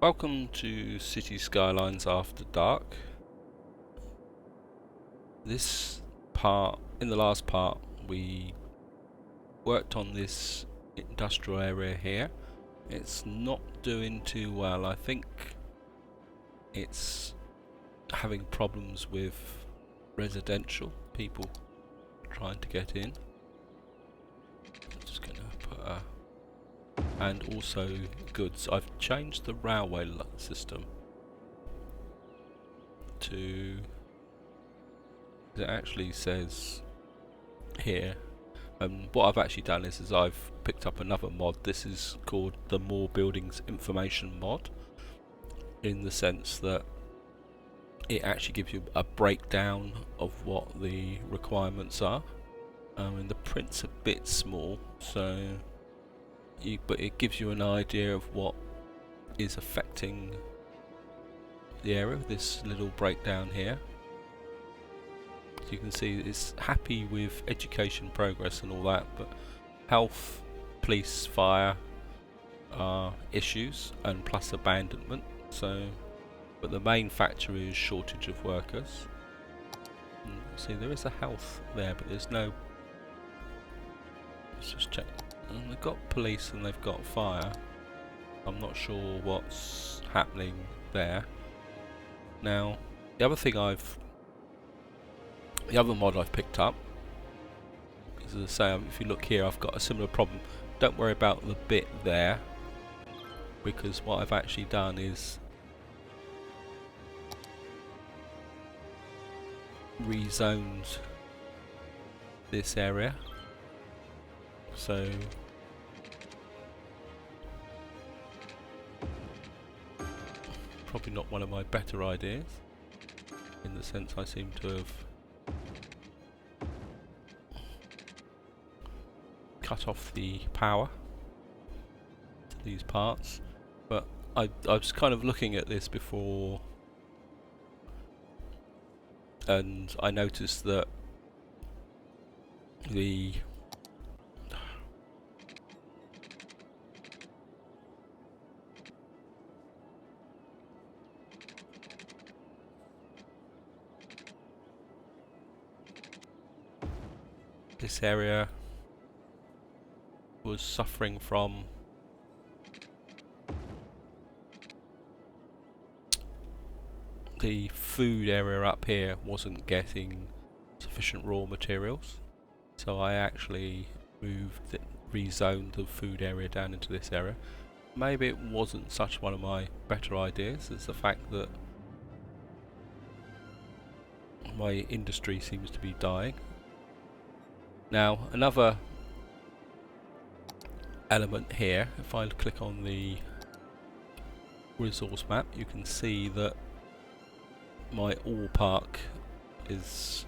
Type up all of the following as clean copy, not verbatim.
Welcome to Cities Skylines After Dark. In the last part, we worked on this industrial area here. It's not doing too well. I think it's having problems with residential people trying to get in. I'm just going to put a... and also goods. I've changed the railway system to... it actually says here, and what I've actually done is I've picked up another mod. This is called the More Buildings Information mod, in the sense that it actually gives you a breakdown of what the requirements are. And the print's a bit small, but it gives you an idea of what is affecting the area. This little breakdown here. As you can see, it's happy with education progress and all that, but health, police, fire are issues, and plus abandonment. But the main factor is shortage of workers. And see, there is a health there, but there's no... let's just check. And they've got police and they've got fire. I'm not sure what's happening there. Now, the other mod I've picked up, as I say, if you look here, I've got a similar problem. Don't worry about the bit there, because what I've actually done is rezoned this area. So probably not one of my better ideas, in the sense I seem to have cut off the power to these parts. But I was kind of looking at this before, and I noticed that this area was suffering from the food area up here wasn't getting sufficient raw materials, so I actually rezoned the food area down into this area. Maybe it wasn't such one of my better ideas, as the fact that my industry seems to be dying. Now, another element here, if I click on the resource map, you can see that my ore park is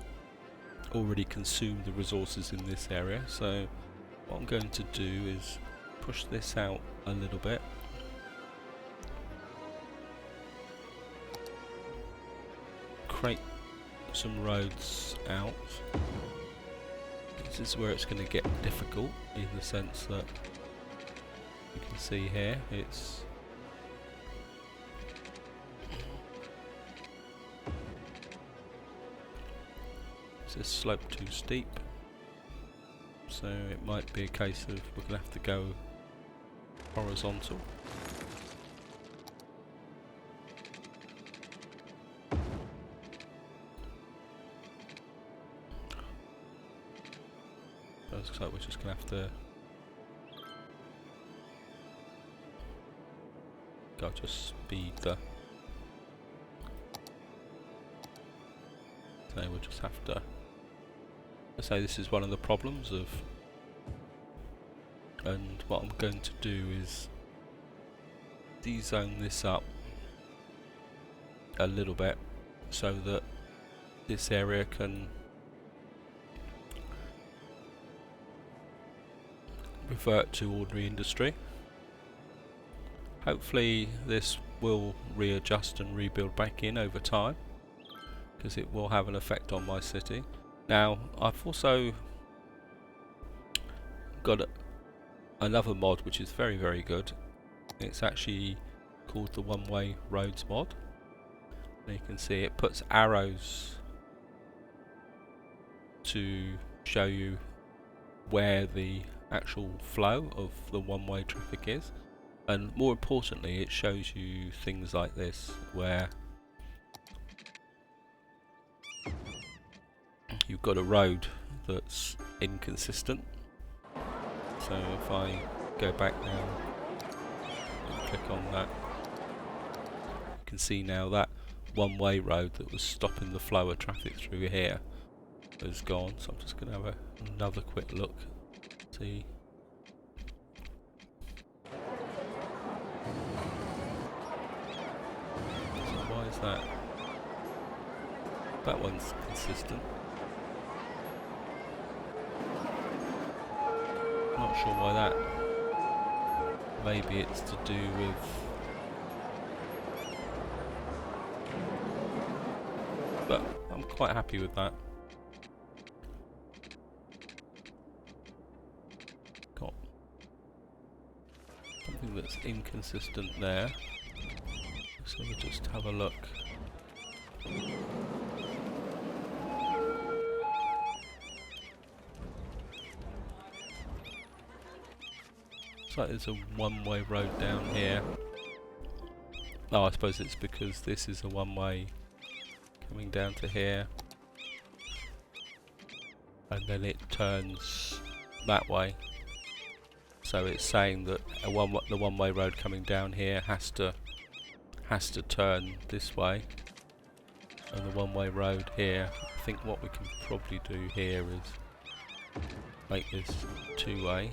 already consumed the resources in this area. So what I'm going to do is push this out a little bit. Create some roads out. This is where it's going to get difficult, in the sense that you can see here it's this slope too steep, so it might be a case of we're going to have to go horizontal. Looks like we're just going to have to just speed the... so we'll just have to... I say this is one of the problems of... and what I'm going to do is de-zone this up a little bit, so that this area can revert to ordinary industry. Hopefully this will readjust and rebuild back in over time, because it will have an effect on my city. Now, I've also got another mod which is very, very good. It's actually called the one-way roads mod. And you can see it puts arrows to show you where the actual flow of the one-way traffic is, and more importantly it shows you things like this where you've got a road that's inconsistent. So if I go back now and click on that, you can see now that one-way road that was stopping the flow of traffic through here is gone. So I'm just going to have another quick look, see. So why is that? That one's consistent. Not sure why that. Maybe it's to do with but I'm quite happy with that. Got something that's inconsistent there. So we'll just have a look. Looks like there's a one-way road down here. Oh, I suppose it's because this is a one-way coming down to here, and then it turns that way. So it's saying that the one-way road coming down here has to turn this way, and the one-way road here. I think what we can probably do here is make this two-way.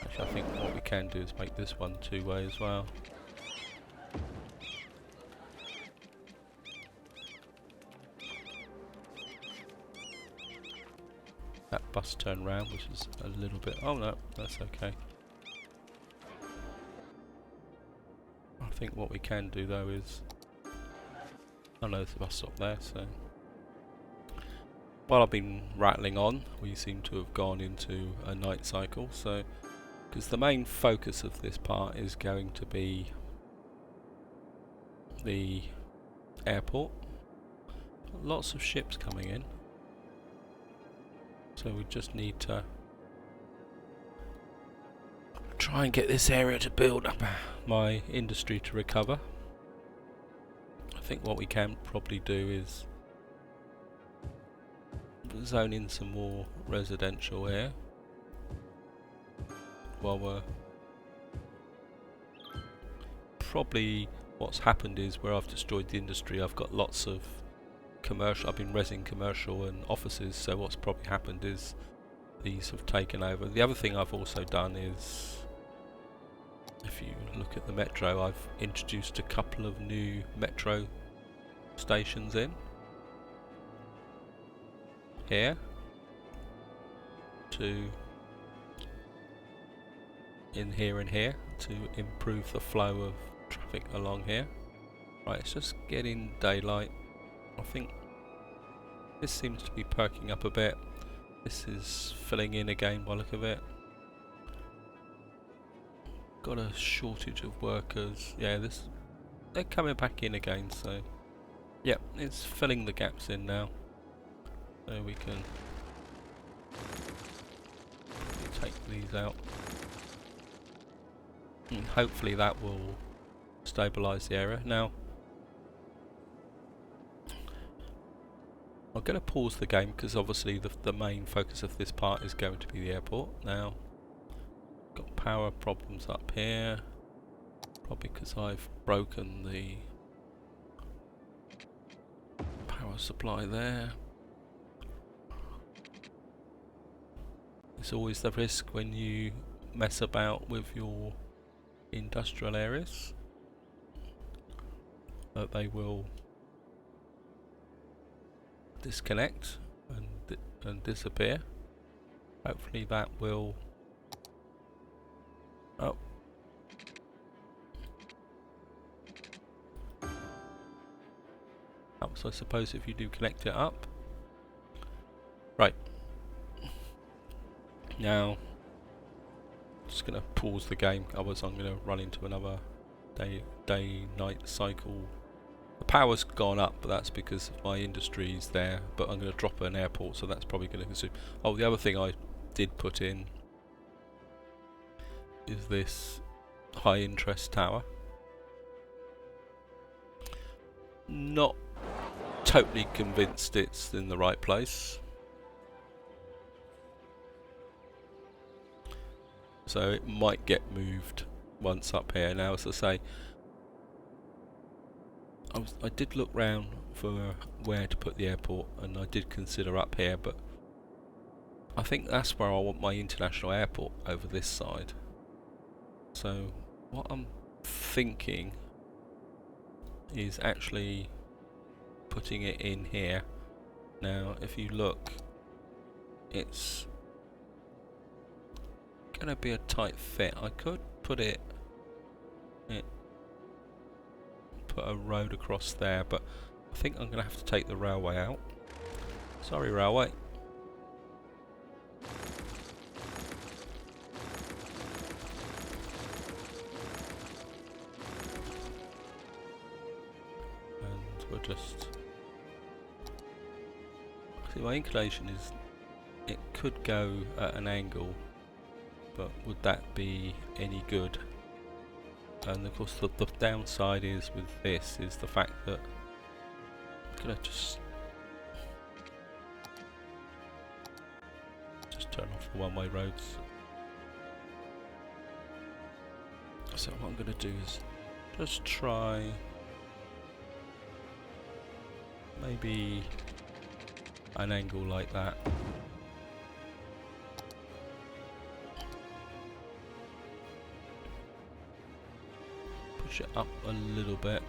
Actually, I think what we can do is make this one two-way as well. That bus turned round, which is a little bit. Oh no, that's okay. I think what we can do though is, oh no, there's a bus stop there. So while I've been rattling on, we seem to have gone into a night cycle. So because the main focus of this part is going to be the airport. Lots of ships coming in. So we just need to try and get this area to build up, my industry to recover. I think what we can probably do is zone in some more residential here while we're probably what's happened is where I've destroyed the industry, I've got lots of commercial. I've been rezzing commercial and offices, so what's probably happened is these have taken over. The other thing I've also done is, if you look at the metro, I've introduced a couple of new metro stations in here in here to improve the flow of traffic along here. Right, it's just getting daylight. I think this seems to be perking up a bit. This is filling in again by the look of it. Got a shortage of workers. Yeah, they're coming back in again, so yeah, it's filling the gaps in now. So we can take these out. And hopefully that will stabilise the area. Now I'm going to pause the game because obviously the main focus of this part is going to be the airport. Now, got power problems up here, probably because I've broken the power supply there. It's always the risk when you mess about with your industrial areas that they will disconnect and disappear. Hopefully that will. Oh. So I suppose if you do connect it up. Right. Now, just going to pause the game, otherwise I'm going to run into another day-night cycle. The power's gone up, but that's because my industry's there. But I'm going to drop an airport, so that's probably going to consume. Oh, the other thing I did put in is this high interest tower. Not totally convinced it's in the right place. So it might get moved once up here. Now, as I say, I did look round for where to put the airport, and I did consider up here, but I think that's where I want my international airport, over this side. So what I'm thinking is actually putting it in here. Now if you look, it's gonna be a tight fit. I could put put a road across there, but I think I'm gonna have to take the railway out. Sorry, railway. And we'll just see, my inclination is it could go at an angle, but would that be any good? And of course the downside is with this is the fact that I'm gonna just turn off the one-way roads. So what I'm gonna do is just try maybe an angle like that. Push it up a little bit.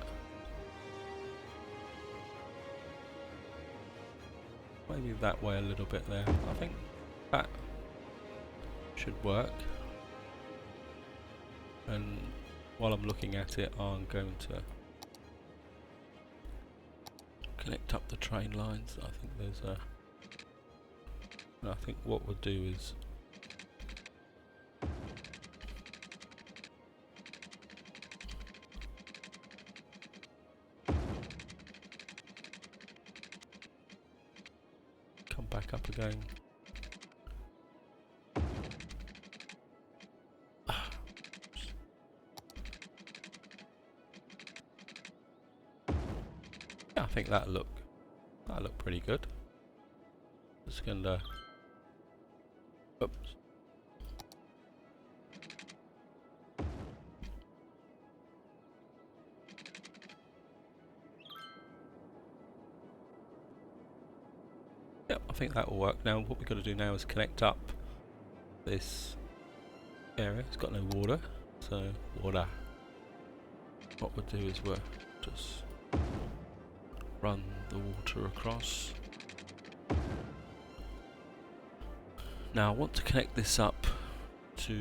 Maybe that way a little bit there. I think that should work. And while I'm looking at it, I'm going to connect up the train lines. I think there's a... I think what we'll do is come back up again. Yeah, I think that'll look pretty good. Just gonna oops. Yep, I think that will work. Now what we've got to do now is connect up this area. It's got no water, so water. What we'll do is we'll just run the water across. Now I want to connect this up to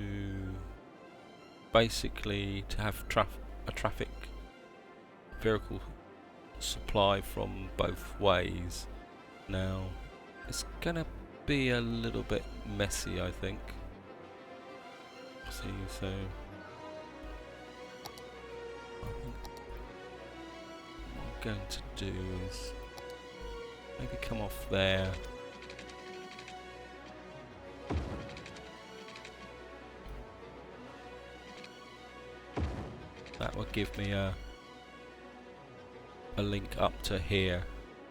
basically to have a traffic vehicle supply from both ways. Now it's gonna be a little bit messy, I think. See, so I think what I'm going to do is maybe come off there. That will give me a link up to here,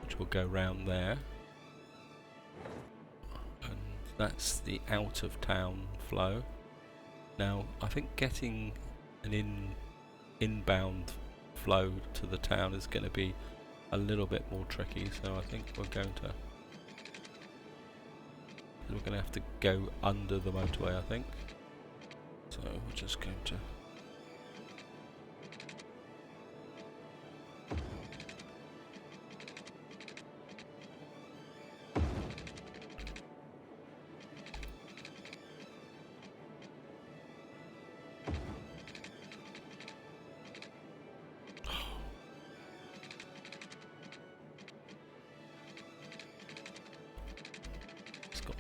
which will go round there. And that's the out of town flow. Now I think getting an inbound flow to the town is going to be a little bit more tricky, so I think we're going to have to go under the motorway, I think. So we're just going to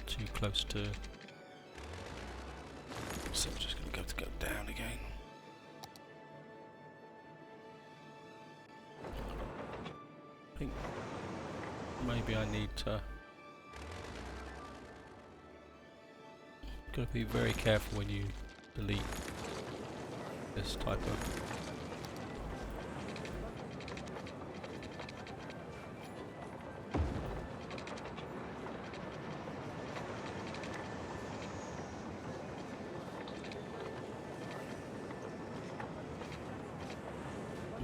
too close to, so I'm just going to go down again. I think maybe I need to... Gotta be very careful when you delete this type of...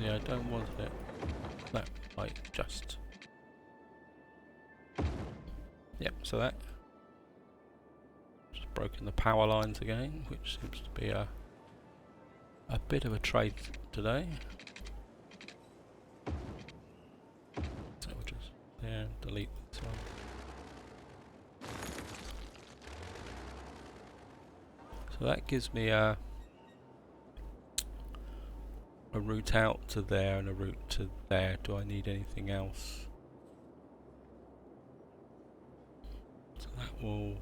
Yeah, I don't want it that like just. Yep, so that just broken the power lines again, which seems to be a bit of a trade today. So we'll just delete this one. So that gives me a route out to there and a route to there. Do I need anything else? So that will...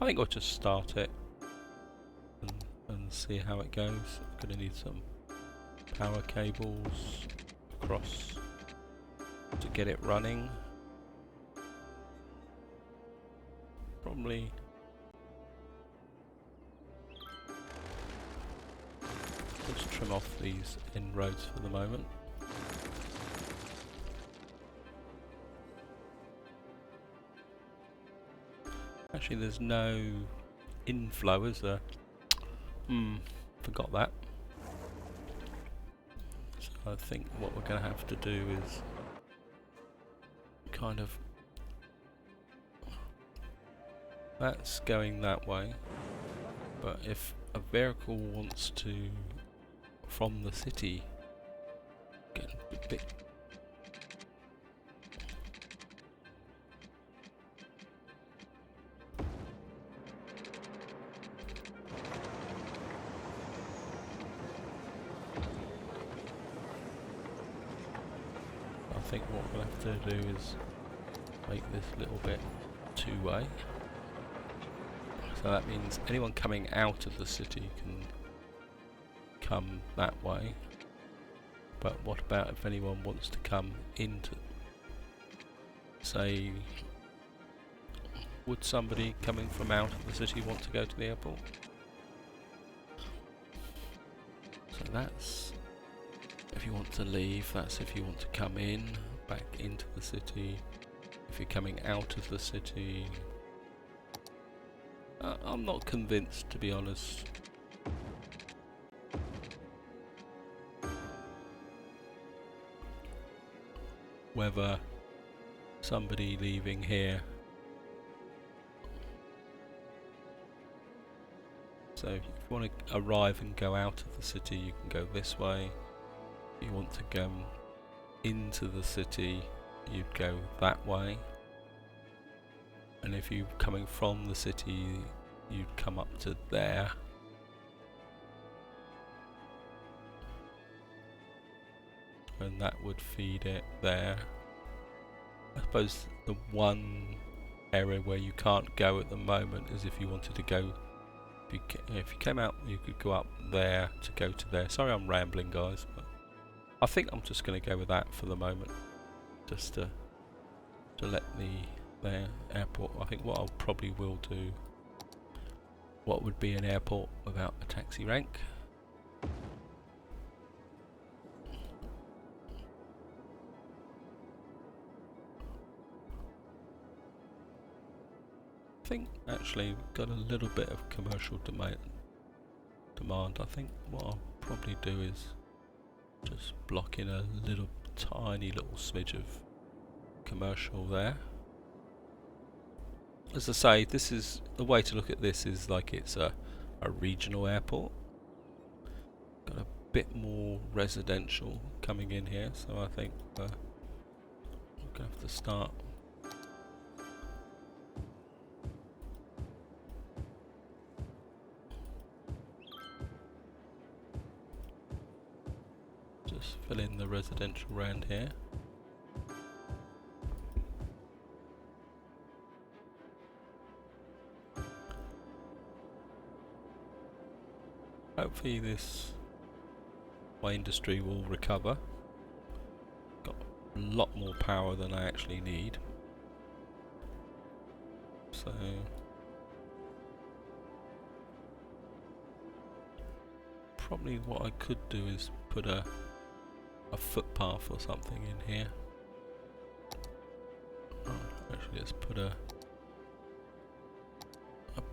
I think I'll just start it and see how it goes. I'm going to need some power cables across to get it running. Probably just trim off these inroads for the moment. Actually, there's no inflow, is there? Forgot that. So I think what we're going to have to do is kind of... That's going that way, but if a vehicle wants to, from the city, get a bit... I think what we'll have to do is make this a little bit two-way. So that means anyone coming out of the city can come that way. But what about if anyone wants to come into, say, would somebody coming from out of the city want to go to the airport? So that's if you want to leave, that's if you want to come in, back into the city. If you're coming out of the city, I'm not convinced, to be honest. Whether somebody leaving here, so if you want to arrive and go out of the city, you can go this way. If you want to go into the city, you'd go that way. And if you're coming from the city, you'd come up to there. And that would feed it there. I suppose the one area where you can't go at the moment is if you wanted to go, if you came out, you could go up there to go to there. Sorry I'm rambling, guys, but I think I'm just going to go with that for the moment, just to let the airport. I think what I probably will do, what would be an airport without a taxi rank? I think actually we've got a little bit of commercial demand. I think what I'll probably do is just block in a little tiny little smidge of commercial there. As I say, this is the way to look at this, is like it's a regional airport. Got a bit more residential coming in here, so I think we're gonna have to start. Just fill in the residential around here. hopefully my industry will recover. Got a lot more power than I actually need. So probably what I could do is put a footpath or something in here. Oh, actually, let's put a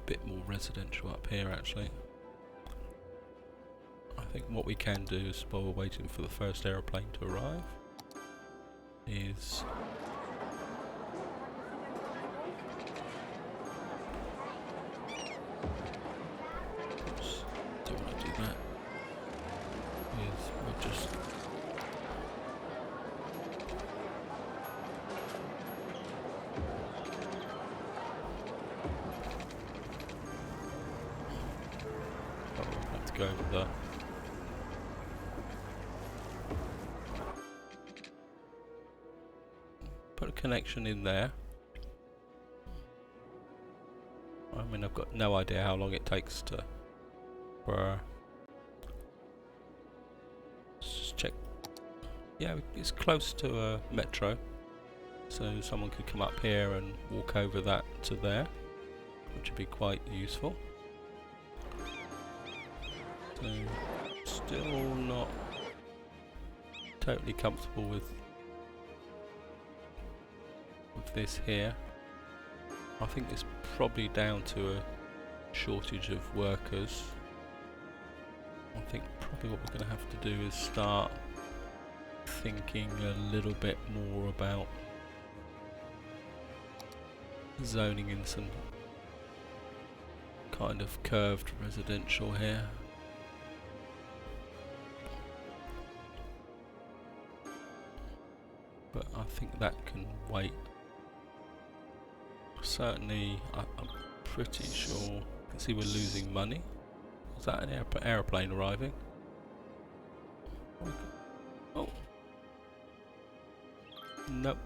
bit more residential up here. Actually, I think what we can do is, while we're waiting for the first aeroplane to arrive, is oops, don't want to do that. Is we'll just go over the put a connection in there. I mean, I've got no idea how long it takes to let's just check. Yeah, it's close to a metro, so someone could come up here and walk over that to there, which would be quite useful. So, still not totally comfortable with this here. I think it's probably down to a shortage of workers. I think probably what we're going to have to do is start thinking a little bit more about zoning in some kind of curved residential here. But I think that can wait. Certainly, I'm pretty sure. You can see we're losing money. Is that an aeroplane arriving? Oh. Nope.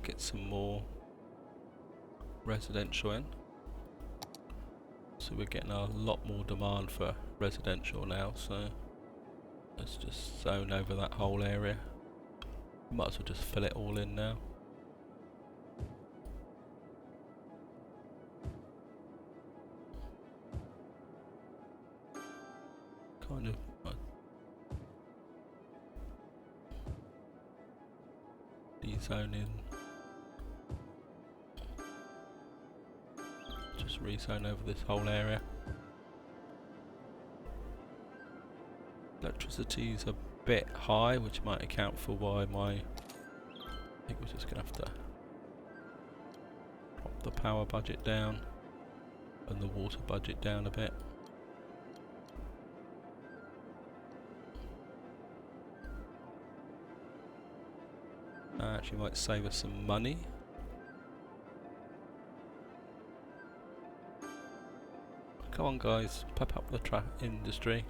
Get some more residential in. So we're getting a lot more demand for residential now, so let's just zone over that whole area. Might as well just fill it all in now. Kind of de-zone in. Just rezone over this whole area. Electricity is a bit high, which might account for why I think we're just going to have to drop the power budget down and the water budget down a bit. Actually might save us some money. Come on guys, pep up the industry.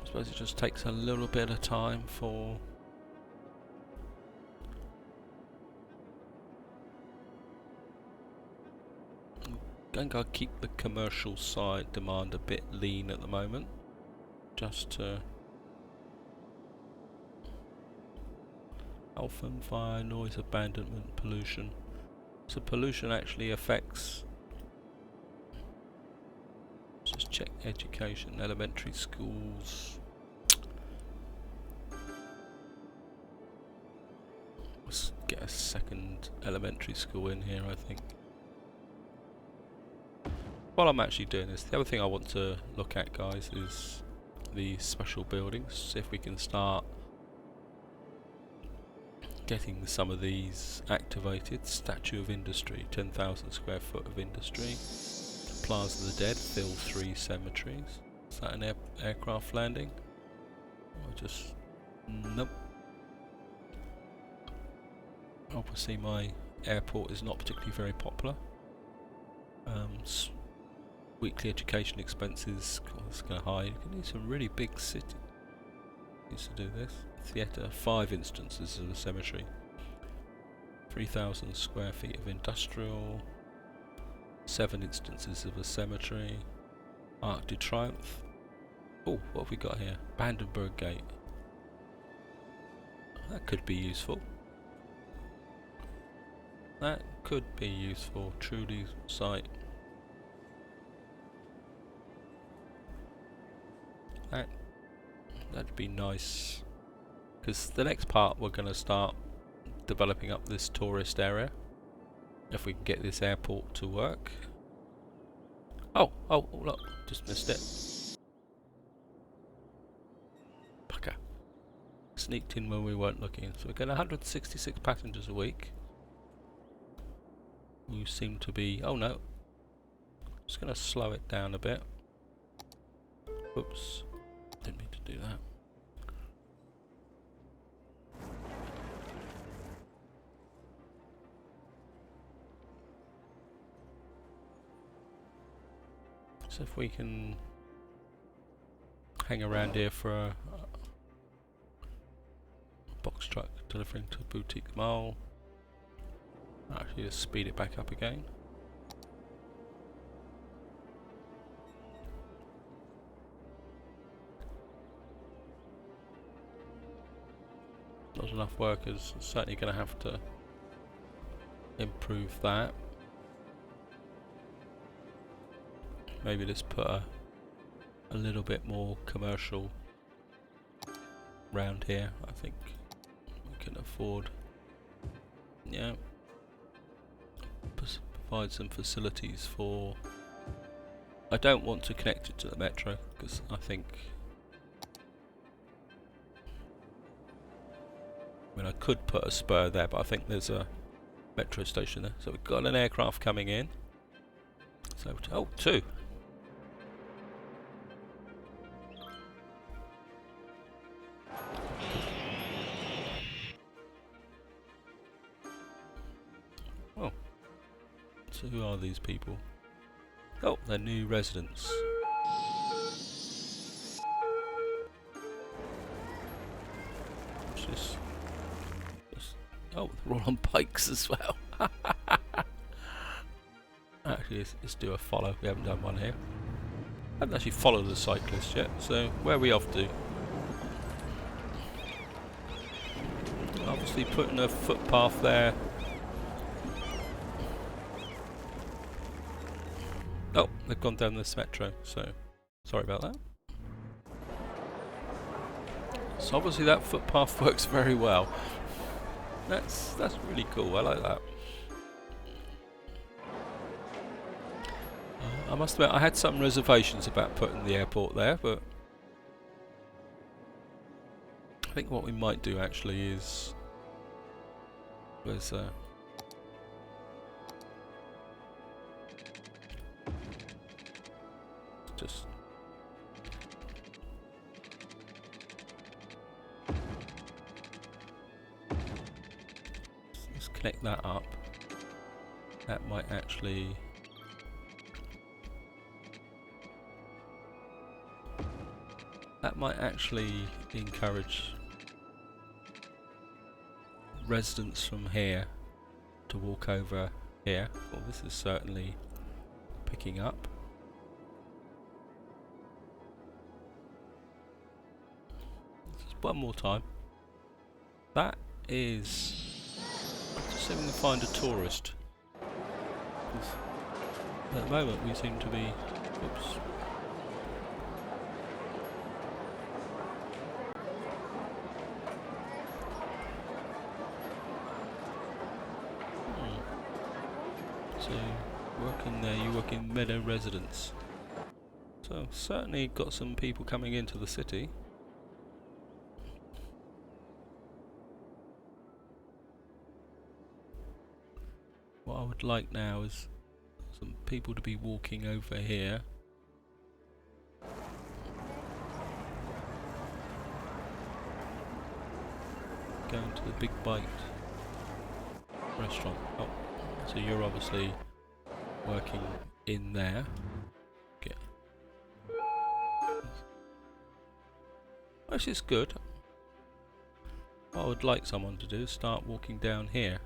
I suppose it just takes a little bit of time for I'm going to keep the commercial side demand a bit lean at the moment, just to health and fire, noise abandonment, pollution. So pollution actually affects, let's just check education, elementary schools. Let's get a second elementary school in here, I think. While I'm actually doing this, the other thing I want to look at, guys, is the special buildings. See if we can start getting some of these activated. Statue of Industry, 10,000 square foot of industry. Plaza of the Dead, fill 3 cemeteries. Is that an aircraft landing? Or just nope. Obviously my airport is not particularly very popular. Weekly education expenses, it's going to high. You can need some really big cities to do this. Theatre, 5 instances of a cemetery. 3,000 square feet of industrial. 7 instances of a cemetery. Arc de Triomphe. Oh, what have we got here? Brandenburg Gate. That could be useful. That could be useful. Truly site. That'd be nice. Because the next part we're going to start developing up this tourist area. If we can get this airport to work. Oh, look, just missed it. Pucker. Sneaked in when we weren't looking. So we're getting 166 passengers a week. Who seem to be... Oh no. Just going to slow it down a bit. Oops. Didn't mean to do that. So if we can hang around here for a box truck delivering to Boutique Mall. Actually, just speed it back up again. Not enough workers. Certainly going to have to improve that. Maybe let's put a little bit more commercial round here. I think we can afford. Yeah. Provide some facilities for. I don't want to connect it to the metro because I think. I mean, I could put a spur there, but I think there's a metro station there. So we've got an aircraft coming in. So, oh, 2. Oh. So who are these people? Oh, they're new residents. Oh, they're all on bikes as well. Actually, let's do a follow. We haven't done one here. I haven't actually followed the cyclist yet. So, where are we off to? Obviously, putting a footpath there. Oh, they've gone down this metro. So, sorry about that. So obviously that footpath works very well. That's really cool. I like that. I must admit, I had some reservations about putting the airport there, but I think what we might do actually is just let's connect that up. That might actually encourage residents from here to walk over here. Well, this is certainly picking up. Just one more time. That is... Just see if we can find a tourist. At the moment we seem to be... Oops. So, working there, you work in Meadow Residence. So, certainly got some people coming into the city. What I would like now is some people to be walking over here. Going to the big bite. restaurant. Oh, so you're obviously working in there. Okay. Which is good. What I would like someone to do is start walking down here.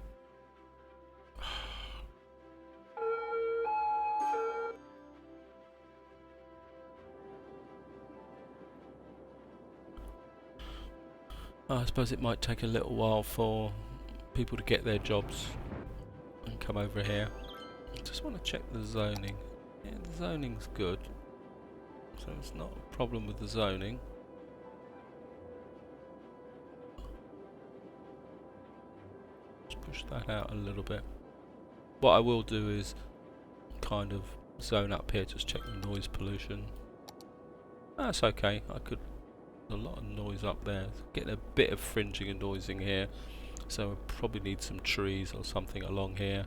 I suppose it might take a little while for people to get their jobs and come over here. I just want to check the zoning. Yeah, the zoning's good, so it's not a problem with the zoning. Just push that out a little bit. What I will do is kind of zone up here, just check the noise pollution. That's okay. There's a lot of noise up there. Getting a bit of fringing and noising here, so we probably need some trees or something along here.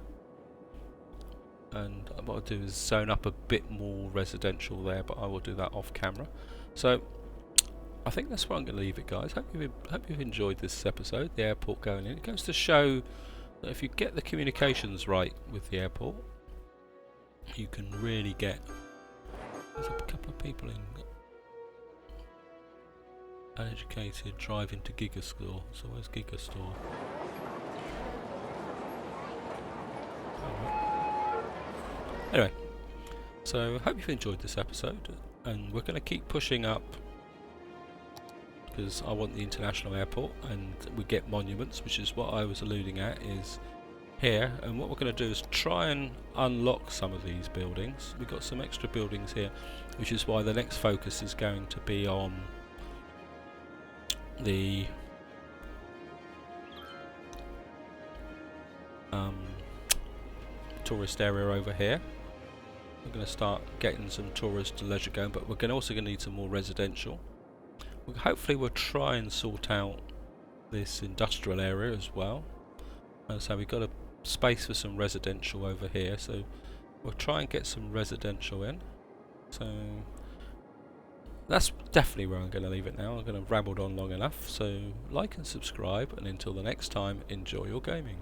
And what I'll do is zone up a bit more residential there, but I will do that off camera. So I think that's where I'm going to leave it, guys. Hope you've enjoyed this episode, the airport going in. It goes to show that if you get the communications right with the airport, you can really get... There's a couple of people in uneducated driving to Giga Store. So where's Giga Store? Anyway, so hope you've enjoyed this episode, and we're going to keep pushing up because I want the international airport, and we get monuments, which is what I was alluding at, is here. And what we're going to do is try and unlock some of these buildings. We've got some extra buildings here, which is why the next focus is going to be on the tourist area over here. We're going to start getting some tourist leisure going, but we're also going to need some more residential. Hopefully we'll try and sort out this industrial area as well. And so we've got a space for some residential over here, so we'll try and get some residential in. So that's definitely where I'm going to leave it now. I'm going to rambled on long enough, so like and subscribe, and until the next time, enjoy your gaming.